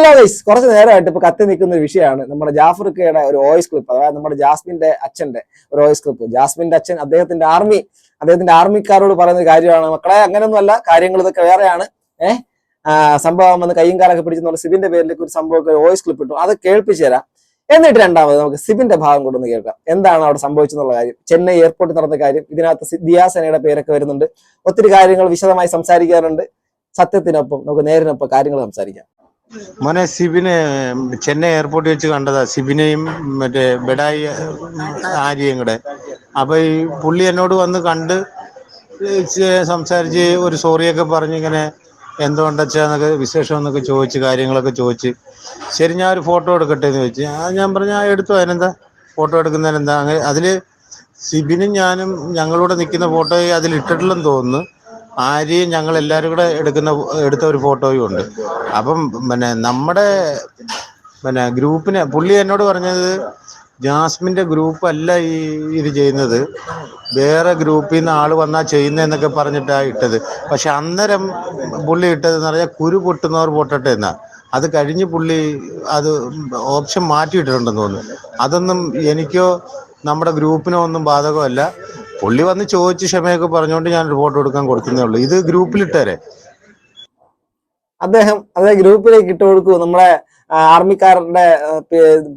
Hello guys, കുറച്ച് നേരമായിട്ട് ഇപ്പൊ കത്തി നിൽക്കുന്ന ഒരു വിഷയമാണ് നമ്മുടെ ജാഫർക്കയുടെ ഒരു വോയിസ് ക്ലിപ്പ്. അതായത് നമ്മുടെ ജാസ്മിന്റെ അച്ഛന്റെ ഒരു വോയിസ് ക്ലിപ്പ്. ജാസ്മിന്റെ അച്ഛൻ അദ്ദേഹത്തിന്റെ ആർമിക്കാരോട് പറയുന്ന കാര്യമാണ്, മക്കളെ അങ്ങനെയൊന്നും അല്ല, കാര്യങ്ങൾ ഇതൊക്കെ വേറെയാണ്. സംഭവം വന്ന് കയ്യും കാലൊക്കെ പിടിച്ചെന്നുള്ള സിബിന്റെ പേരിലേക്ക് ഒരു സംഭവം വോയിസ് ക്ലിപ്പ് ഇട്ടു. അത് കേൾപ്പിച്ചു തരാം. എന്നിട്ട് രണ്ടാമത് നമുക്ക് സിബിന്റെ ഭാഗം കൊണ്ടൊന്ന് കേൾക്കാം. എന്താണ് അവിടെ സംഭവിച്ചെന്നുള്ള കാര്യം, ചെന്നൈ എയർപോർട്ടിൽ നടന്ന കാര്യം. ഇതിനകത്ത് ദിയാസനയുടെ പേരൊക്കെ വരുന്നുണ്ട്. ഒത്തിരി കാര്യങ്ങൾ വിശദമായി സംസാരിക്കാറുണ്ട്. സത്യത്തിനൊപ്പം നമുക്ക് നേരിനൊപ്പം കാര്യങ്ങൾ സംസാരിക്കാം. മോനെ, സിബിനെ ചെന്നൈ എയർപോർട്ടിൽ വെച്ച് കണ്ടതാ, സിബിനെയും മറ്റേ ബെഡായി ആര്യയും കൂടെ. അപ്പൊ ഈ പുള്ളി എന്നോട് വന്ന് കണ്ട് സംസാരിച്ച് ഒരു സോറിയൊക്കെ പറഞ്ഞ് ഇങ്ങനെ എന്തുകൊണ്ടച്ചാന്നൊക്കെ വിശേഷം എന്നൊക്കെ ചോദിച്ച് കാര്യങ്ങളൊക്കെ ചോദിച്ച്, ശരി ഞാൻ ഒരു ഫോട്ടോ എടുക്കട്ടെ എന്ന് ചോദിച്ചു. ഞാൻ പറഞ്ഞു എടുത്തു, അതിനെന്താ, ഫോട്ടോ എടുക്കുന്നതിനെന്താ. അങ്ങനെ അതില് സിബിനും ഞാനും ഞങ്ങളൂടെ നിൽക്കുന്ന ഫോട്ടോ അതിൽ ഇട്ടിട്ടില്ലെന്ന് തോന്നുന്നു. ആര്യയും ഞങ്ങൾ എല്ലാവരും കൂടെ എടുത്ത ഒരു ഫോട്ടോയും ഉണ്ട്. അപ്പം നമ്മുടെ ഗ്രൂപ്പിന് പുള്ളി എന്നോട് പറഞ്ഞത് ജാസ്മിൻ്റെ ഗ്രൂപ്പ് അല്ല ഇത് ചെയ്യുന്നത്, വേറെ ഗ്രൂപ്പിൽ നിന്ന് ആൾ വന്നാൽ ചെയ്യുന്നതെന്നൊക്കെ പറഞ്ഞിട്ടാണ് ഇട്ടത്. പക്ഷെ അന്നേരം പുള്ളി ഇട്ടതെന്ന് പറഞ്ഞാൽ കുരു പൊട്ടുന്നവർ പൊട്ടട്ടെ എന്നാ. അത് കഴിഞ്ഞ് പുള്ളി അത് ഓപ്ഷൻ മാറ്റിയിട്ടിട്ടുണ്ടെന്ന് തോന്നുന്നു. അതൊന്നും എനിക്കോ നമ്മുടെ ഗ്രൂപ്പിനോ ഒന്നും ബാധകമല്ല. പുള്ളി വന്ന് ചോദിച്ച് ക്ഷമയൊക്കെ പറഞ്ഞുകൊണ്ട് ഞാൻ റിപ്പോർട്ട് കൊടുക്കാൻ കൊടുക്കുന്നേ ഉള്ളൂ. ഇത് ഗ്രൂപ്പിലിട്ടേരെ. അദ്ദേഹം ഗ്രൂപ്പിലേക്ക് ഇട്ട് കൊടുക്കൂ. നമ്മളെ ആർമിക്കാരുടെ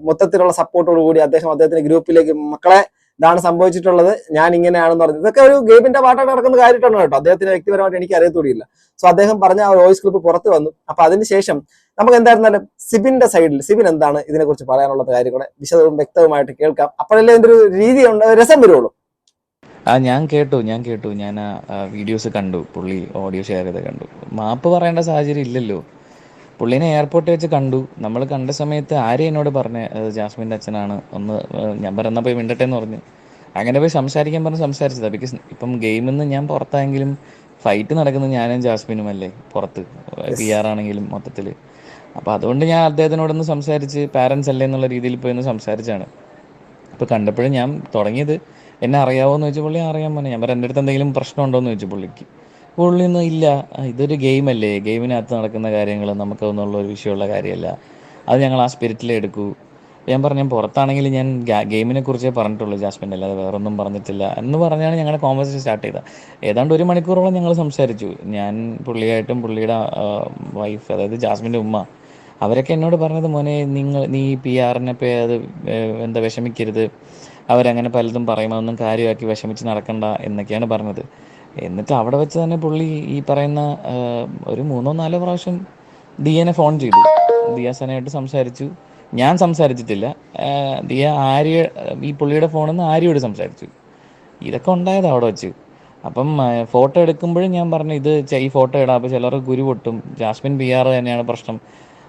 മൊത്തത്തിലുള്ള സപ്പോർട്ടോട് കൂടി അദ്ദേഹത്തിന്റെ ഗ്രൂപ്പിലേക്ക്, മക്കളെ ഇതാണ് സംഭവിച്ചിട്ടുള്ളത്, ഞാൻ ഇങ്ങനെയാണെന്ന് പറഞ്ഞു. ഇതൊക്കെ ഒരു ഗെയിമിന്റെ പാട്ടായിട്ട് നടക്കുന്ന കാര്യമായിട്ടാണ് കേട്ടോ. അദ്ദേഹത്തിന് വ്യക്തിപരമായിട്ട് എനിക്ക് അറിയത്തൂടിയില്ല. സോ അദ്ദേഹം പറഞ്ഞ ആ വോയിസ് ക്ലിപ്പ് പുറത്ത് വന്നു. അപ്പൊ അതിനുശേഷം നമുക്ക് എന്തായിരുന്നാലും സിബിന്റെ സൈഡിൽ സിബിൻ എന്താണ് ഇതിനെക്കുറിച്ച് പറയാനുള്ള കാര്യം കൂടെ വിശദവും വ്യക്തവുമായിട്ട് കേൾക്കാം. അപ്പോഴല്ലേ ഇതിന്റെ ഒരു രീതി രസം വരുള്ളൂ. ഞാൻ കേട്ടു. ഞാൻ ആ വീഡിയോസ് കണ്ടു, പുള്ളി ഓഡിയോ ഷെയർ ചെയ്ത് കണ്ടു. മാപ്പ് പറയേണ്ട സാഹചര്യം ഇല്ലല്ലോ. പുള്ളീനെ എയർപോർട്ടിൽ വെച്ച് കണ്ടു. നമ്മൾ കണ്ട സമയത്ത് ആര്യ എന്നോട് പറഞ്ഞ് ജാസ്മിൻ്റെ അച്ഛനാണ്, ഒന്ന് ഞാൻ പറഞ്ഞാൽ പോയി മിണ്ടട്ടെ എന്ന് പറഞ്ഞു. അങ്ങനെ പോയി സംസാരിക്കാൻ പറഞ്ഞ് സംസാരിച്ചതാണ്. ബിക്കോസ് ഇപ്പം ഗെയിമിൽ നിന്ന് ഞാൻ പുറത്തായെങ്കിലും ഫൈറ്റ് നടക്കുന്നത് ഞാനും ജാസ്മിനും അല്ലേ പുറത്ത്, PR ആണെങ്കിലും മൊത്തത്തിൽ. അപ്പോൾ അതുകൊണ്ട് ഞാൻ അദ്ദേഹത്തിനോടൊന്ന് സംസാരിച്ച്, പാരൻസ് അല്ലേ എന്നുള്ള രീതിയിൽ പോയി ഒന്ന് സംസാരിച്ചാണ്. അപ്പോൾ കണ്ടപ്പോഴും ഞാൻ തുടങ്ങിയത്, എന്നെ അറിയാവോന്ന് ചോദിച്ചു. പുള്ളി അറിയാൻ പറഞ്ഞു. ഞാൻ പറഞ്ഞു എൻ്റെ അടുത്ത് എന്തെങ്കിലും പ്രശ്നമുണ്ടോ എന്ന് ചോദിച്ചു. പുള്ളിയൊന്നും ഇല്ല, ഇതൊരു ഗെയിമല്ലേ, ഗെയിമിനകത്ത് നടക്കുന്ന കാര്യങ്ങൾ നമുക്കൊന്നുള്ള ഒരു വിഷയമുള്ള കാര്യമല്ല, അത് ഞങ്ങൾ ആ സ്പിരിറ്റിലേ എടുക്കൂ. ഞാൻ പറഞ്ഞു, പുറത്താണെങ്കിൽ ഞാൻ ഗെയിമിനെ കുറിച്ചേ പറഞ്ഞിട്ടുള്ളൂ ജാസ്മിൻ, അല്ലാതെ വേറൊന്നും പറഞ്ഞിട്ടില്ല എന്ന് പറഞ്ഞാണ് ഞങ്ങളുടെ കോൺവെർസേഷൻ സ്റ്റാർട്ട് ചെയ്തത്. ഏതാണ്ട് 1 മണിക്കൂറോളം ഞങ്ങൾ സംസാരിച്ചു. ഞാൻ പുള്ളിയായിട്ടും പുള്ളിയുടെ വൈഫ്, അതായത് ജാസ്മിൻ്റെ ഉമ്മ, അവരൊക്കെ എന്നോട് പറഞ്ഞത്, മോനെ നീ PR-നെ അത് എന്താ വിഷമിക്കരുത്, അവരങ്ങനെ പലതും പറയും, അതൊന്നും കാര്യമാക്കി വിഷമിച്ച് നടക്കണ്ട എന്നൊക്കെയാണ് പറഞ്ഞത്. എന്നിട്ട് അവിടെ വെച്ച് തന്നെ പുള്ളി ഈ പറയുന്ന ഒരു 3-4 പ്രാവശ്യം ദിയനെ ഫോൺ ചെയ്തു. ദിയാസനായിട്ട് സംസാരിച്ചു. ഞാൻ സംസാരിച്ചിട്ടില്ല. ഈ പുള്ളിയുടെ ഫോണിൽ നിന്ന് ആര്യയോട് സംസാരിച്ചു. ഇതൊക്കെ ഉണ്ടായത് അവിടെ വെച്ച്. അപ്പം ഫോട്ടോ എടുക്കുമ്പോഴും ഞാൻ പറഞ്ഞു, ഈ ഫോട്ടോ ഇടാം, അപ്പോൾ ചിലർ ഗുരു പൊട്ടും, ജാസ്മിൻ PR തന്നെയാണ് പ്രശ്നം.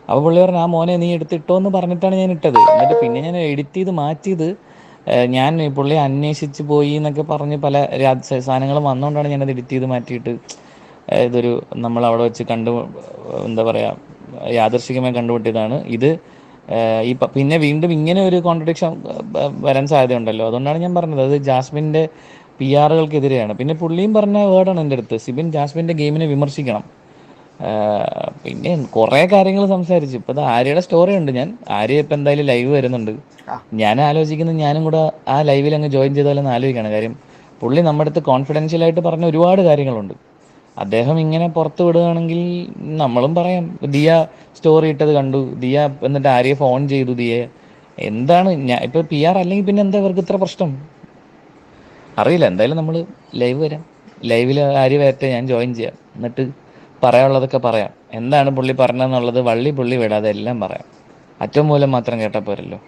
അപ്പോൾ പുള്ളി പറഞ്ഞു, ആ മോനെ നീ എടുത്തിട്ടോ എന്ന് പറഞ്ഞിട്ടാണ് ഞാൻ ഇട്ടത്. എന്നിട്ട് പിന്നെ ഞാൻ എഡിറ്റ് ചെയ്ത് മാറ്റിയത്, ഞാൻ പുള്ളിയെ അന്വേഷിച്ച് പോയി എന്നൊക്കെ പറഞ്ഞ് പല സാധനങ്ങളും വന്നുകൊണ്ടാണ് ഞാനത് എഡിറ്റ് ചെയ്ത് മാറ്റിയിട്ട് ഇതൊരു നമ്മളവിടെ വെച്ച് എന്താ പറയുക, യാദൃശ്ചികമായി കണ്ടുപിട്ടിയതാണ് ഇത്. പിന്നെ വീണ്ടും ഇങ്ങനെ ഒരു കോൺട്രഡിക്ഷൻ വരാൻ സാധ്യതയുണ്ടല്ലോ, അതുകൊണ്ടാണ് ഞാൻ പറഞ്ഞത് അത് ജാസ്മിൻ്റെ PR-കൾക്കെതിരെയാണ്. പിന്നെ പുള്ളിയും പറഞ്ഞ വേർഡാണ് എൻ്റെ അടുത്ത്, സിബിൻ ജാസ്മിൻ്റെ ഗെയിമിനെ വിമർശിക്കണം. പിന്നെ കുറേ കാര്യങ്ങൾ സംസാരിച്ചു. ഇപ്പോൾ ആര്യയുടെ സ്റ്റോറി ഉണ്ട്. ആര്യ ഇപ്പം എന്തായാലും ലൈവ് വരുന്നുണ്ട്. ഞാൻ ആലോചിക്കുന്നത് ഞാനും കൂടെ ആ ലൈവിൽ അങ്ങ് ജോയിൻ ചെയ്താലെന്ന് ആലോചിക്കുകയാണ്. കാര്യം പുള്ളി നമ്മുടെ അടുത്ത് കോൺഫിഡൻഷ്യലായിട്ട് പറഞ്ഞ ഒരുപാട് കാര്യങ്ങളുണ്ട്. അദ്ദേഹം ഇങ്ങനെ പുറത്ത് വിടുകയാണെങ്കിൽ നമ്മളും പറയാം. ദിയ സ്റ്റോറി ഇട്ടത് കണ്ടു, ദിയ എന്നിട്ട് ആര്യ ഫോൺ ചെയ്തു ദിയെ. എന്താണ് ഇപ്പോൾ PR അല്ലെങ്കിൽ പിന്നെ എന്താ ഇവർക്ക് ഇത്ര പ്രശ്നം അറിയില്ല. എന്തായാലും നമ്മൾ ലൈവ് വരാം, ലൈവിൽ ആര്യ വരട്ടെ, ഞാൻ ജോയിൻ ചെയ്യാം, എന്നിട്ട് പറയാനുള്ളതൊക്കെ പറയാം. എന്താണ് പുള്ളി പറഞ്ഞതെന്നുള്ളത് പുള്ളി വിടാതെ എല്ലാം പറയാം. അറ്റവും മൂലം മാത്രം കേട്ടാൽ പോരല്ലോ.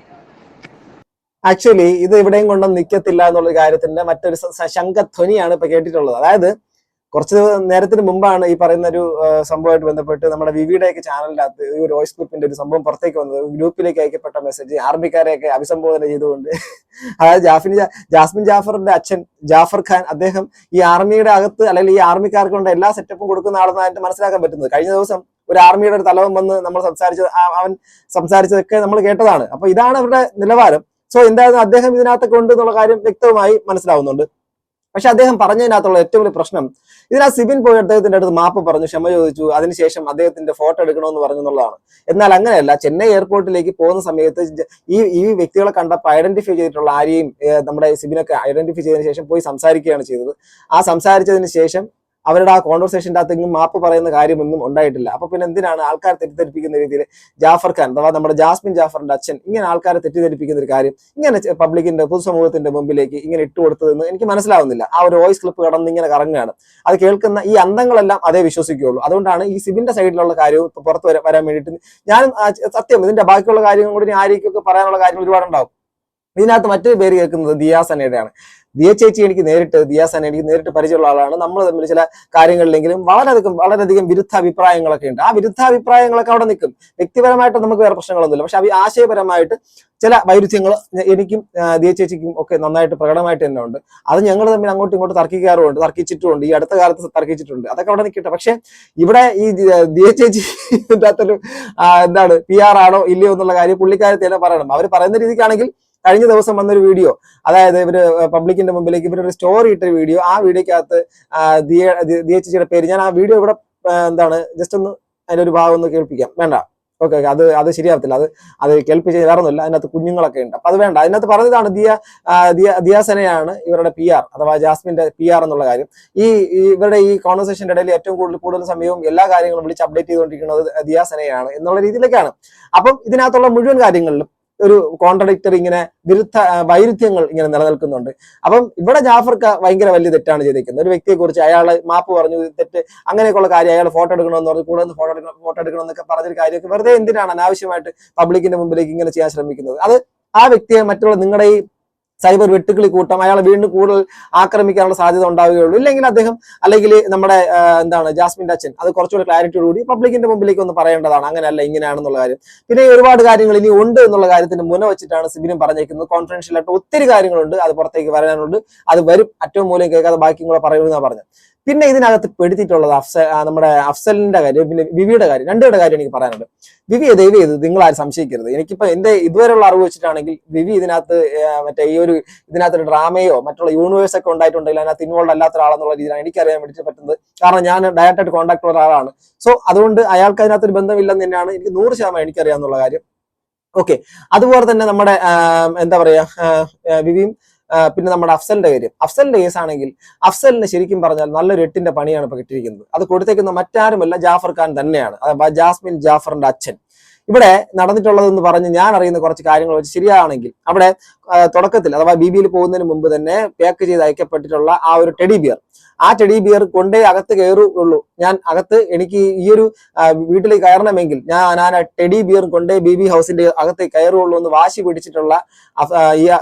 ആക്ച്വലി ഇത് എവിടെയും കൊണ്ടൊന്നും നിൽക്കത്തില്ല എന്നുള്ള കാര്യത്തിന്റെ മറ്റൊരു ശംഖധ്വനിയാണ് ഇപ്പൊ കേട്ടിട്ടുള്ളത്. അതായത് കുറച്ച് നേരത്തിന് മുമ്പാണ് ഈ പറയുന്ന ഒരു സംഭവമായിട്ട് ബന്ധപ്പെട്ട് നമ്മുടെ വിവിയുടെയൊക്കെ ചാനലിനകത്ത് ഒരു വോയിസ് ക്ലിപ്പിന്റെ ഒരു സംഭവം പുറത്തേക്ക് വന്നത്. ഗ്രൂപ്പിലേക്ക് അയക്കപ്പെട്ട മെസ്സേജ് ആർമിക്കാരെയൊക്കെ അഭിസംബോധന ചെയ്തുകൊണ്ട്, അതായത് ജാസ്മിൻ ജാഫറിന്റെ അച്ഛൻ ജാഫർ ഖാൻ, അദ്ദേഹം ഈ ആർമിയുടെ അകത്ത് അല്ലെങ്കിൽ ഈ ആർമിക്കാർക്ക് കൊണ്ട് എല്ലാ സെറ്റപ്പും കൊടുക്കുന്ന ആളെന്നായിട്ട് മനസ്സിലാക്കാൻ പറ്റുന്നത്. കഴിഞ്ഞ ദിവസം ഒരു ആർമിയുടെ ഒരു തലവൻ വന്ന് നമ്മൾ അവൻ സംസാരിച്ചതൊക്കെ നമ്മൾ കേട്ടതാണ്. അപ്പൊ ഇതാണ് അവരുടെ നിലവാരം. സോ എന്തായാലും അദ്ദേഹം ഇതിനകത്തൊക്കെ ഉണ്ട് എന്നുള്ള കാര്യം വ്യക്തമായി മനസ്സിലാവുന്നുണ്ട്. പക്ഷെ അദ്ദേഹം പറഞ്ഞതിനകത്തുള്ള ഏറ്റവും വലിയ പ്രശ്നം, ഇതിനകത്ത് സിബിൻ പോയി അദ്ദേഹത്തിന്റെ അടുത്ത് മാപ്പ് പറഞ്ഞു, ക്ഷമ ചോദിച്ചു, അതിനുശേഷം അദ്ദേഹത്തിന്റെ ഫോട്ടോ എടുക്കണമെന്ന് പറഞ്ഞു എന്നുള്ളതാണ്. എന്നാൽ അങ്ങനെയല്ല, ചെന്നൈ എയർപോർട്ടിലേക്ക് പോകുന്ന സമയത്ത് ഈ വ്യക്തികളെ കണ്ടപ്പോൾ ഐഡന്റിഫൈ ചെയ്തിട്ടുള്ള ആരെയും നമ്മുടെ സിബിനൊക്കെ ഐഡന്റിഫൈ ചെയ്തതിനു ശേഷം പോയി സംസാരിക്കുകയാണ് ചെയ്തത്. ആ സംസാരിച്ചതിന് ശേഷം അവരുടെ ആ കോൺവെർസേഷൻ്റെ അകത്തെങ്കിലും മാപ്പ് പറയുന്ന കാര്യമൊന്നും ഉണ്ടായിട്ടില്ല. അപ്പൊ പിന്നെ എന്തിനാണ് ആൾക്കാരെ തെറ്റിദ്ധരിപ്പിക്കുന്ന രീതിയിൽ ജാഫർ ഖാൻ അഥവാ നമ്മുടെ ജാസ്മിൻ ജാഫറിന്റെ അച്ഛൻ ഇങ്ങനെ ആൾക്കാരെ തെറ്റിദ്ധരിപ്പിക്കുന്ന ഒരു കാര്യം ഇങ്ങനെ പബ്ലിക്കിന്റെ പൊതുസമൂഹത്തിന്റെ മുമ്പിലേക്ക് ഇങ്ങനെ ഇട്ടുകൊടുത്തതെന്ന് എനിക്ക് മനസ്സിലാവുന്നില്ല. ആ ഒരു വോയിസ് ക്ലിപ്പ് കടന്ന് ഇങ്ങനെ കറങ്ങുകയാണ്. അത് കേൾക്കുന്ന ഈ അന്തങ്ങളെല്ലാം അതേ വിശ്വസിക്കുകയുള്ളൂ. അതുകൊണ്ടാണ് ഈ സിബിന്റെ സൈഡിലുള്ള കാര്യവും പുറത്ത് വരാൻ വേണ്ടിയിട്ട് ഞാനും സത്യം ഇതിന്റെ ബാക്കിയുള്ള കാര്യങ്ങളും കൂടി ആയിരിക്കൊക്കെ പറയാനുള്ള കാര്യങ്ങൾ ഒരുപാടുണ്ടാവും. ഇതിനകത്ത് മറ്റൊരു പേര് കേൾക്കുന്നത് ദിയാസനയുടെയാണ്. ദിയ ചേച്ചി എനിക്ക് നേരിട്ട് പരിചയമുള്ള ആളാണ്. നമ്മൾ തമ്മിൽ ചില കാര്യങ്ങളിലെങ്കിലും വളരെയധികം വിരുദ്ധാഭിപ്രായങ്ങളൊക്കെ ഉണ്ട്. ആ വിരുദ്ധാഭിപ്രായങ്ങളൊക്കെ അവിടെ നിൽക്കും. വ്യക്തിപരമായിട്ട് നമുക്ക് വേറെ പ്രശ്നങ്ങളൊന്നുമില്ല. പക്ഷെ ആശയപരമായിട്ട് ചില വൈരുദ്ധ്യങ്ങൾ എനിക്കും ദിയ ചേച്ചിക്കും ഒക്കെ നന്നായിട്ട് പ്രകടമായിട്ട് തന്നെ ഉണ്ട്. അത് ഞങ്ങൾ തമ്മിൽ അങ്ങോട്ടും ഇങ്ങോട്ട് തർക്കിച്ചിട്ടുമുണ്ട്. ഈ അടുത്ത കാലത്ത് തർക്കിച്ചിട്ടുണ്ട്. അതൊക്കെ അവിടെ നിൽക്കട്ടെ. പക്ഷെ ഇവിടെ ഈ ദിയ ചേച്ചി ഇതിനകത്തൊരു എന്താണ് PR ആണോ ഇല്ലയോ എന്നുള്ള കാര്യം പുള്ളിക്കാരത്തെ തന്നെ പറയണം. അവർ പറയുന്ന രീതിക്കാണെങ്കിൽ കഴിഞ്ഞ ദിവസം വന്നൊരു വീഡിയോ, അതായത് ഇവര് പബ്ലിക്കിന്റെ മുമ്പിലേക്ക് ഇവരൊരു സ്റ്റോറി ഇട്ടൊരു വീഡിയോ, ആ വീഡിയോക്കകത്ത് ദിയ ചേച്ചിയുടെ പേര്, ഞാൻ ആ വീഡിയോ ഇവിടെ ജസ്റ്റ് ഒന്ന് അതിന്റെ ഒരു ഭാഗം ഒന്ന് കേൾപ്പിക്കാം. വേണ്ട, ഓക്കെ, അത് ശരിയാവത്തില്ല. അത് കേൾപ്പിച്ച് വേറൊന്നുമില്ല. അതിനകത്ത് കുഞ്ഞുങ്ങളൊക്കെ ഉണ്ട്. അപ്പൊ അത് വേണ്ട. അതിനകത്ത് പറഞ്ഞതാണ് ദിയാസനയാണ് ഇവരുടെ PR അഥവാ ജാസ്മിന്റെ PR എന്നുള്ള കാര്യം. ഇവരുടെ ഈ കോൺവെർസേഷന്റെ ഇടയിൽ ഏറ്റവും കൂടുതൽ സമയവും എല്ലാ കാര്യങ്ങളും വിളിച്ച് അപ്ഡേറ്റ് ചെയ്തുകൊണ്ടിരിക്കുന്നത് ദിയാസനയാണ് എന്നുള്ള രീതിയിലേക്കാണ്. അപ്പം ഇതിനകത്തുള്ള മുഴുവൻ കാര്യങ്ങളിലും ഒരു കോൺട്രഡിക്ടറി ഇങ്ങനെ വൈരുദ്ധ്യങ്ങൾ ഇങ്ങനെ നിലനിൽക്കുന്നുണ്ട്. അപ്പം ഇവിടെ ജാഫർക്ക് ഭയങ്കര വലിയ തെറ്റാണ് ചെയ്തിരിക്കുന്നത്. ഒരു വ്യക്തിയെ കുറിച്ച് അയാൾ മാപ്പ് പറഞ്ഞു, തെറ്റ് അങ്ങനെയൊക്കെയുള്ള കാര്യം, അയാൾ ഫോട്ടോ എടുക്കണമെന്ന് പറഞ്ഞു, കൂടെ നിന്ന് ഫോട്ടോ എടുക്കണം എന്നൊക്കെ പറഞ്ഞൊരു കാര്യമൊക്കെ വെറുതെ എന്തിനാണ് അനാവശ്യമായിട്ട് പബ്ലിക്കിന്റെ മുമ്പിലേക്ക് ഇങ്ങനെ ചെയ്യാൻ ശ്രമിക്കുന്നത്? അത് ആ വ്യക്തിയെ മറ്റുള്ള നിങ്ങളുടെ ഈ സൈബർ വെട്ടുക്കിളി കൂട്ടം അയാളെ വീണ്ടും കൂടുതൽ ആക്രമിക്കാനുള്ള സാധ്യത ഉണ്ടാവുകയുള്ളൂ. അല്ലെങ്കിൽ നമ്മുടെ ജാസ്മിന്റെ അച്ഛൻ അത് കുറച്ചുകൂടി ക്ലാരിറ്റിയോടുകൂടി പബ്ലിക്കിന്റെ മുമ്പിലേക്ക് ഒന്ന് പറയേണ്ടതാണ്, അങ്ങനെയല്ല ഇങ്ങനെയാണെന്നുള്ള കാര്യം. പിന്നെ ഒരുപാട് കാര്യങ്ങൾ ഇനി ഉണ്ട് എന്നുള്ള കാര്യത്തിന്റെ മുന വെച്ചിട്ടാണ് സിബിനും പറഞ്ഞേക്കുന്നത്. കോൺഫിഡൻഷ്യൽ ആയിട്ട് ഒത്തിരി കാര്യങ്ങളുണ്ട്, അത് പുറത്തേക്ക് വരാനുണ്ട്. അത് വരും, ഏറ്റവും മൂലം കേൾക്കാതെ ബാക്കിയും കൂടെ പറയുമെന്നാണ് പറഞ്ഞത്. പിന്നെ ഇതിനകത്ത് പെടുത്തിയിട്ടുള്ളത് നമ്മുടെ അഫ്സലിന്റെ കാര്യം, പിന്നെ വിവിയുടെ കാര്യം, രണ്ടുപേരുടെ കാര്യം എനിക്ക് പറയാനുണ്ട്. വിവി ദയവ് ചെയ്ത് നിങ്ങൾ ആരും സംശയിക്കരുത്. എനിക്കിപ്പോ എന്റെ ഇതുവരെയുള്ള അറിവ് വെച്ചിട്ടാണെങ്കിൽ വിവി ഇതിനകത്ത് ഇതിനകത്തൊരു ഡ്രാമയോ മറ്റുള്ള യൂണിവേഴ്സ് ഒക്കെ ഉണ്ടായിട്ടുണ്ടെങ്കിൽ അതിനകത്ത് ഇൻവോൾവ് അല്ലാത്ത ഒരാളെന്നുള്ള രീതിയിലാണ് എനിക്കറിയാൻ വേണ്ടിയിട്ട് പറ്റുന്നത്. കാരണം ഞാൻ ഡയറക്റ്റായിട്ട് കോൺടാക്ട് ഉള്ള ഒരാളാണ്. സോ അതുകൊണ്ട് അയാൾക്ക് അതിനകത്തൊരു ബന്ധമില്ലെന്ന് തന്നെയാണ് എനിക്ക് 100% എനിക്കറിയാമെന്നുള്ള കാര്യം. ഓക്കെ, അതുപോലെ തന്നെ നമ്മുടെ വിവിയും പിന്നെ നമ്മുടെ അഫ്സലിന്റെ കാര്യം, അഫ്സലിന്റെ കേസ് ആണെങ്കിൽ അഫ്സലിന് ശരിക്കും പറഞ്ഞാൽ നല്ലൊരു 8ന്റെ പണിയാണ് ഇപ്പൊ കിട്ടിയിരിക്കുന്നത്. അത് കൊടുത്തേക്കുന്ന മറ്റാരുമല്ല ജാഫർ ഖാൻ തന്നെയാണ്, അതായത് ജാസ്മിൻ ജാഫറിന്റെ അച്ഛൻ. ഇവിടെ നടന്നിട്ടുള്ളതെന്ന് പറഞ്ഞ് ഞാൻ അറിയുന്ന കുറച്ച് കാര്യങ്ങൾ വെച്ച് ശരിയാണെങ്കിൽ അവിടെ തുടക്കത്തിൽ അഥവാ BBയിൽ പോകുന്നതിന് മുമ്പ് തന്നെ പാക്ക് ചെയ്ത് അയക്കപ്പെട്ടിട്ടുള്ള ആ ഒരു ടെഡി ബിയർ കൊണ്ടേ അകത്ത് കയറുള്ളൂ. എനിക്ക് ഈ ഒരു വീട്ടിലേക്ക് കയറണമെങ്കിൽ ഞാൻ ആ ടെഡി ബിയർ കൊണ്ടേ BB ഹൗസിന്റെ അകത്ത് കയറുള്ളൂ എന്ന് വാശി പിടിച്ചിട്ടുള്ള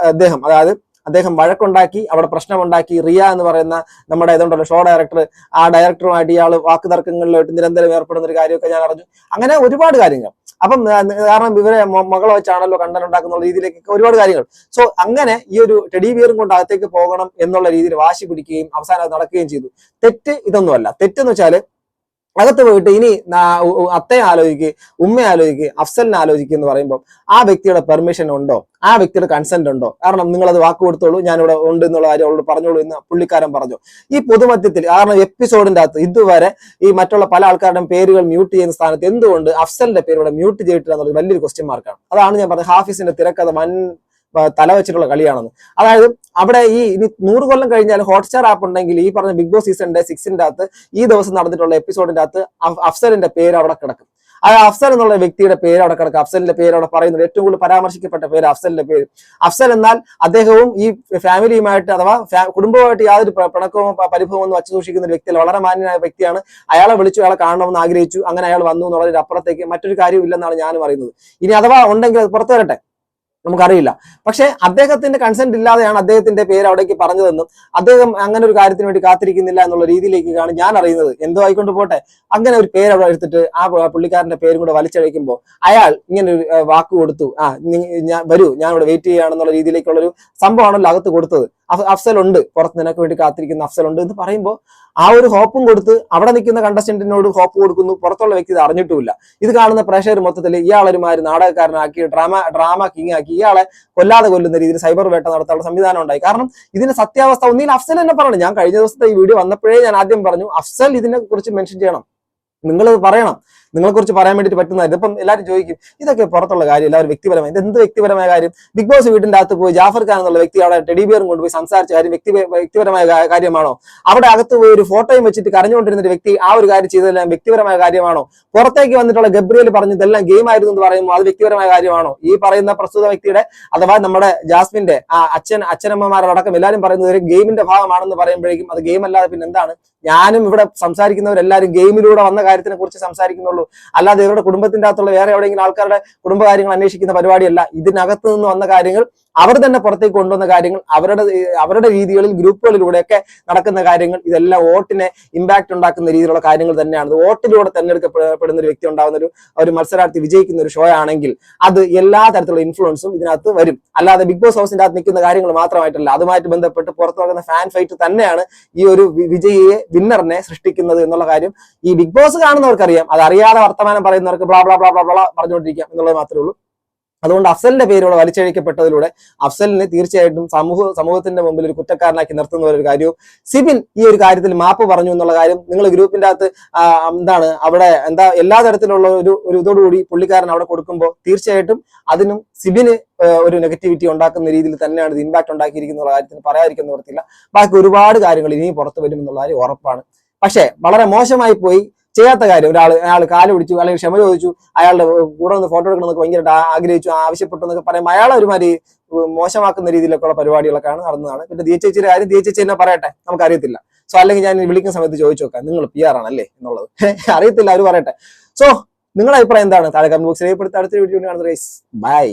അദ്ദേഹം വഴക്കുണ്ടാക്കി, അവിടെ പ്രശ്നമുണ്ടാക്കി. റിയ എന്ന് പറയുന്ന നമ്മുടെ ഷോ ഡയറക്ടർ, ആ ഡയറക്ടറുമായിട്ട് ഇയാൾ വാക്കുതർക്കങ്ങളിലോട്ട് നിരന്തരം ഏർപ്പെടുന്ന ഒരു കാര്യമൊക്കെ ഞാൻ അറിഞ്ഞു. അങ്ങനെ ഒരുപാട് കാര്യങ്ങൾ. അപ്പം കാരണം ഇവരെ മകളെ വെച്ചാണല്ലോ കണ്ടന്റ് ഉണ്ടാക്കുന്ന രീതിയിലേക്കൊക്കെ ഒരുപാട് കാര്യങ്ങൾ. സോ അങ്ങനെ ഈ ഒരു ടെഡി ബിയറും കൊണ്ട് അകത്തേക്ക് പോകണം എന്നുള്ള രീതിയിൽ വാശി പിടിക്കുകയും അവസാനം നടക്കുകയും ചെയ്തു. തെറ്റ് ഇതൊന്നുമല്ല. തെറ്റെന്ന് വെച്ചാൽ അകത്ത് പോയിട്ട് ഇനി അത്തയെ ആലോചിക്കുക, ഉമ്മയെ ആലോചിക്കുക, അഫ്സലിനെ ആലോചിക്കുക എന്ന് പറയുമ്പോൾ ആ വ്യക്തിയുടെ പെർമിഷൻ ഉണ്ടോ, ആ വ്യക്തിയുടെ കൺസെന്റ് ഉണ്ടോ? കാരണം നിങ്ങളത് വാക്ക് കൊടുത്തോളൂ, ഞാനിവിടെ ഉണ്ട് എന്നുള്ള കാര്യം അവളോട് പറഞ്ഞോളൂ എന്ന് പുള്ളിക്കാരൻ പറഞ്ഞു. ഈ പൊതുമധ്യത്തിൽ കാരണം എപ്പിസോഡിന്റെ അകത്ത് ഇതുവരെ ഈ മറ്റുള്ള പല ആൾക്കാരുടെയും പേരുകൾ മ്യൂട്ട് ചെയ്യുന്ന സ്ഥാനത്ത് എന്തുകൊണ്ട് അഫ്സലിന്റെ പേര് ഇവിടെ മ്യൂട്ട് ചെയ്തിട്ടില്ല എന്നുള്ളത് വലിയൊരു ക്വസ്റ്റ്യൻ മാർക്കാണ്. അതാണ് ഞാൻ പറഞ്ഞത്, ഹാഫിസിന്റെ തിരക്കഥ തല വെച്ചിട്ടുള്ള കളിയാണെന്ന്. അതായത് അവിടെ ഇനി 100 കൊല്ലം കഴിഞ്ഞാൽ ഹോട്ട്സ്റ്റാർ ആപ്പ് ഉണ്ടെങ്കിൽ ഈ പറഞ്ഞ ബിഗ് ബോസ് സീസൺ 6ന്റെ അകത്ത് ഈ ദിവസം നടന്നിട്ടുള്ള എപ്പിസോഡിന്റെ അകത്ത് അഫ്സലിന്റെ പേര് അവിടെ കിടക്കും. ആ അഫ്സൽ എന്നുള്ള വ്യക്തിയുടെ പേര് അവിടെ കിടക്കും. അഫ്സലിന്റെ പേര് അവിടെ പറയുന്നത് ഏറ്റവും കൂടുതൽ പരാമർശിക്കപ്പെട്ട പേര് അഫ്സലിന്റെ പേര്. അഫ്സൽ എന്നാൽ അദ്ദേഹവും ഈ ഫാമിലിയുമായിട്ട് അഥവാ കുടുംബവുമായിട്ട് യാതൊരു പിണക്കവും പരിഭവവും ഒന്നും വച്ചു സൂക്ഷിക്കുന്ന ഒരു വ്യക്തിയല്ല, വളരെ മാന്യനായ വ്യക്തിയാണ്. അയാളെ വിളിച്ചു, അയാളെ കാണണമെന്ന് ആഗ്രഹിച്ചു, അങ്ങനെ അയാൾ വന്നു എന്നുള്ളതിന് അപ്പുറത്തേക്ക് മറ്റൊരു കാര്യവും ഇല്ലെന്നാണ് ഞാൻ പറയുന്നത്. ഇനി അഥവാ ഉണ്ടെങ്കിൽ അത് പുറത്തു വരട്ടെ, നമുക്കറിയില്ല. പക്ഷെ അദ്ദേഹത്തിന്റെ കൺസെന്റ് ഇല്ലാതെയാണ് അദ്ദേഹത്തിന്റെ പേര് അവിടേക്ക് പറഞ്ഞതെന്നും അദ്ദേഹം അങ്ങനെ ഒരു കാര്യത്തിന് വേണ്ടി കാത്തിരിക്കുന്നില്ല എന്നുള്ള രീതിയിലേക്കാണ് ഞാൻ അറിയുന്നത്. എന്തോ ആയിക്കൊണ്ട് പോട്ടെ, അങ്ങനെ ഒരു പേര് അവിടെ എടുത്തിട്ട് ആ പുള്ളിക്കാരന്റെ പേരും കൂടെ വലിച്ചഴിക്കുമ്പോൾ അയാൾ ഇങ്ങനെ ഒരു വാക്ക് കൊടുത്തു, വരൂ, ഞാൻ ഇവിടെ വെയിറ്റ് ചെയ്യുകയാണെന്നുള്ള രീതിയിലേക്കുള്ളൊരു സംഭവമാണല്ലോ അകത്ത് കൊടുത്തത്. അഫ്സൽ ഉണ്ട്, പുറത്ത് നിനക്ക് വേണ്ടി കാത്തിരിക്കുന്ന അഫ്സൽ ഉണ്ട് എന്ന് പറയുമ്പോൾ ആ ഒരു ഹോപ്പും കൊടുത്ത് അവിടെ നിൽക്കുന്ന കണ്ടസ്റ്റന്റിനോട് ഹോപ്പ് കൊടുക്കുന്നു. പുറത്തുള്ള വ്യക്തി ഇത് അറിഞ്ഞിട്ടുമില്ല. ഇത് കാണുന്ന പ്രേക്ഷകർ മൊത്തത്തിൽ ഇയാളൊരുമാതിരി നാടകക്കാരനാക്കി ഡ്രാമ കിങ് ആക്കി ഇയാളെ കൊല്ലുന്ന രീതിയിൽ സൈബർ വേട്ട നടത്താനുള്ള സംവിധാനം ഉണ്ടായി. കാരണം ഇതിന്റെ സത്യാവസ്ഥ ഒന്നിൽ അഫ്സൽ തന്നെ പറഞ്ഞു. ഞാൻ കഴിഞ്ഞ ദിവസത്തെ ഈ വീഡിയോ വന്നപ്പോഴേ ഞാൻ ആദ്യം പറഞ്ഞു, അഫ്സൽ ഇതിനെ കുറിച്ച് മെൻഷൻ ചെയ്യണം, നിങ്ങൾ പറയണം, നിങ്ങളെ കുറിച്ച് പറയാൻ വേണ്ടിയിട്ട് പറ്റുന്നതായിരുന്നു. ഇപ്പം എല്ലാവരും ചോദിക്കും ഇതൊക്കെ പുറത്തുള്ള കാര്യം, എല്ലാവരും വ്യക്തിപരമായി, ഇത് എന്ത് വ്യക്തിപരമായ കാര്യം? ബിഗ് ബോസ് വീടിന്റെ അകത്ത് പോയി ജാഫർ ഖാൻ എന്നുള്ള വ്യക്തി അവിടെ ടെഡി ബിയറും കൊണ്ടുപോയി സംസാരിച്ച കാര്യം വ്യക്തിപരമായ കാര്യമാണോ? അവിടെ അകത്ത് പോയി ഒരു ഫോട്ടോയും വെച്ചിട്ട് കരഞ്ഞുകൊണ്ടിരുന്ന ഒരു വ്യക്തി ആ ഒരു കാര്യം ചെയ്തതെല്ലാം വ്യക്തിപരമായ കാര്യമാണോ? പുറത്തേക്ക് വന്നിട്ടുള്ള ഗബ്രിയേൽ പറഞ്ഞതെല്ലാം ഗെയിം ആയിരുന്നു എന്ന് പറയുമ്പോൾ അത് വ്യക്തിപരമായ കാര്യമാണോ? ഈ പറയുന്ന പ്രസ്തുത വ്യക്തിയുടെ അഥവാ നമ്മുടെ ജാസ്മിന്റെ ആ അച്ഛനമ്മമാരടക്കം എല്ലാവരും പറയുന്നത് ഒരു ഗെയിമിന്റെ ഭാഗമാണെന്ന് പറയുമ്പോഴേക്കും അത് ഗെയിം അല്ലാതെ പിന്നെ എന്താണ്? ഞാനും ഇവിടെ സംസാരിക്കുന്നവരെല്ലാവരും ഗെയിമിലൂടെ വന്ന കാര്യത്തിനെ കുറിച്ച് സംസാരിക്കുന്നുള്ളൂ, അല്ലാതെ ഇവരുടെ കുടുംബത്തിന്റെ അകത്തുള്ള വേറെ എവിടെയെങ്കിലും ആൾക്കാരുടെ കുടുംബകാര്യങ്ങൾ അന്വേഷിക്കുന്ന പരിപാടിയല്ല. ഇതിനകത്ത് നിന്ന് വന്ന കാര്യങ്ങൾ, അവർ തന്നെ പുറത്തേക്ക് കൊണ്ടുവന്ന കാര്യങ്ങൾ, അവരുടെ രീതികളിൽ ഗ്രൂപ്പുകളിലൂടെയൊക്കെ നടക്കുന്ന കാര്യങ്ങൾ, ഇതെല്ലാം വോട്ടിനെ ഇമ്പാക്ട് ഉണ്ടാക്കുന്ന രീതിയിലുള്ള കാര്യങ്ങൾ തന്നെയാണ്. വോട്ടിലൂടെ തെരഞ്ഞെടുക്കപ്പെടുന്ന ഒരു വ്യക്തി ഉണ്ടാകുന്ന ഒരു മത്സരാർത്ഥി വിജയിക്കുന്ന ഒരു ഷോ ആണെങ്കിൽ അത് എല്ലാ തരത്തിലുള്ള ഇൻഫ്ലുവൻസും ഇതിനകത്ത് വരും. അല്ലാതെ ബിഗ് ബോസ് ഹൗസിന്റെ അകത്ത് നിൽക്കുന്ന കാര്യങ്ങൾ മാത്രമായിട്ടല്ല, അതുമായിട്ട് ബന്ധപ്പെട്ട് പുറത്തു നടക്കുന്ന ഫാൻ ഫൈറ്റ് തന്നെയാണ് ഈ ഒരു വിജയിയെ, വിന്നറിനെ സൃഷ്ടിക്കുന്നത് എന്നുള്ള കാര്യം ഈ ബിഗ് ബോസ് കാണുന്നവർക്കറിയാം. അത് അറിയാതെ വർത്തമാനം പറയുന്നവർക്ക് blah blah blah blah blah പറഞ്ഞുകൊണ്ടിരിക്കാം എന്നുള്ളത് മാത്രമേ ഉള്ളൂ. അതുകൊണ്ട് അഫ്സലിന്റെ പേരോട് വലിച്ചഴിക്കപ്പെട്ടതിലൂടെ അഫ്സലിനെ തീർച്ചയായിട്ടും സമൂഹത്തിന്റെ മുമ്പിൽ ഒരു കുറ്റക്കാരനാക്കി നിർത്തുന്ന ഒരു കാര്യവും, സിബിൻ ഈ ഒരു കാര്യത്തിൽ മാപ്പ് പറഞ്ഞു എന്നുള്ള കാര്യം നിങ്ങൾ ഗ്രൂപ്പിന്റെ അകത്ത് അവിടെ എല്ലാ തരത്തിലുള്ള ഒരു ഇതോടുകൂടി പുള്ളിക്കാരൻ അവിടെ കൊടുക്കുമ്പോൾ തീർച്ചയായിട്ടും അതിനും സിബിന് ഒരു നെഗറ്റിവിറ്റി ഉണ്ടാക്കുന്ന രീതിയിൽ തന്നെയാണ് ഇത് ഇമ്പാക്ട് ഉണ്ടാക്കിയിരിക്കുന്ന കാര്യത്തിന് പറയാതിരിക്കുന്ന വൃത്തിയില്ല. ബാക്കി ഒരുപാട് കാര്യങ്ങൾ ഇനിയും പുറത്തു വരും എന്നുള്ള കാര്യം ഉറപ്പാണ്. പക്ഷേ വളരെ മോശമായി പോയി ചെയ്യാത്ത കാര്യം, അയാൾ കാല് പിടിച്ചു അല്ലെങ്കിൽ ക്ഷമ ചോദിച്ചു, അയാളുടെ കൂടെ ഒന്ന് ഫോട്ടോ എടുക്കണമെന്നൊക്കെ ഭയങ്കരമായിട്ട് ആഗ്രഹിച്ചു, ആവശ്യപ്പെട്ടു എന്നൊക്കെ പറയുമ്പോൾ അയാളെ ഒരുമാതിരി മോശമാക്കുന്ന രീതിയിലൊക്കെയുള്ള പരിപാടികളൊക്കെയാണ് നടന്നതാണ്. പിന്നെ ദിയച്ചേച്ചിയുടെ കാര്യം ദിയച്ചേച്ചി തന്നെ പറയട്ടെ, നമുക്കറിയത്തില്ല. സോ അല്ലെങ്കിൽ ഞാൻ വിളിക്കുന്ന സമയത്ത് ചോദിച്ചു നോക്കാം, നിങ്ങൾ PR ആണല്ലേ എന്നുള്ളത് അറിയത്തില്ല, അവർ പറയട്ടെ. സോ നിങ്ങളുടെ അഭിപ്രായം എന്താണ്? താഴെ കമന്റ് ബോക്സിൽ രേഖപ്പെടുത്തി അടുത്ത വീഡിയോ കാണുന്നത്. ബൈ.